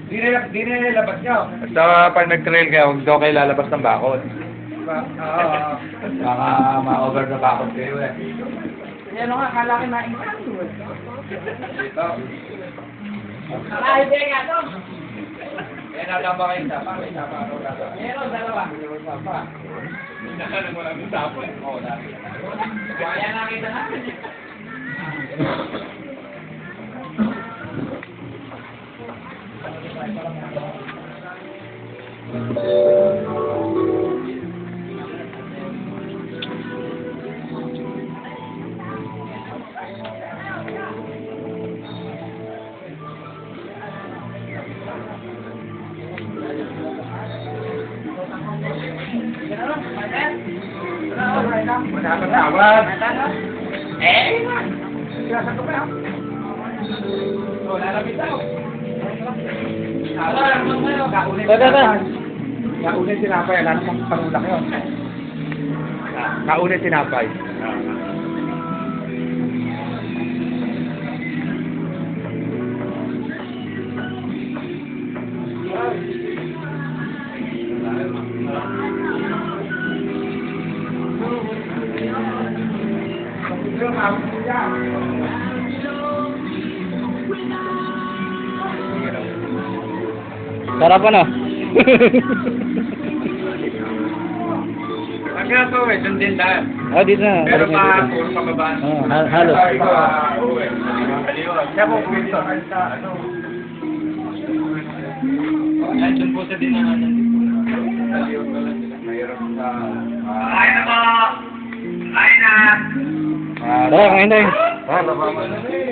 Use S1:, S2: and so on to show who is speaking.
S1: Di na nilabas nyo.
S2: Basta pag nag-trail kayo, huwag daw kayo lalabas ng bakod.
S1: Oo.
S2: Baka ma-over na bakod kayo eh.
S1: Yan nga, akala ko naingatan mo. Dito. Ay, teka, to. Eh, natamba kayo sa pa. May tapa ako dito. Meron, dalawa. Tapa. Nakalang mo lang yung tapa. Oo, dati. Kaya nakita natin. Tawag. Eh, siyasa ko pa yun. Oh, lalapit ako. Kaunin sinapay, alam mo kung panulak yun. Kaunin sinapay.
S3: Sarap ano?
S1: Hanggang po eh, doon din tayo.
S3: Oh, dito na.
S1: Pero puro pababa.
S3: Oh, halos.
S1: Siya po, pwede sa ano. Ay, doon po sa dinahanan. Mayroon sa... Ay na po! Ay na!
S3: Tara, kain tayo.
S1: Ah, baba mo na eh.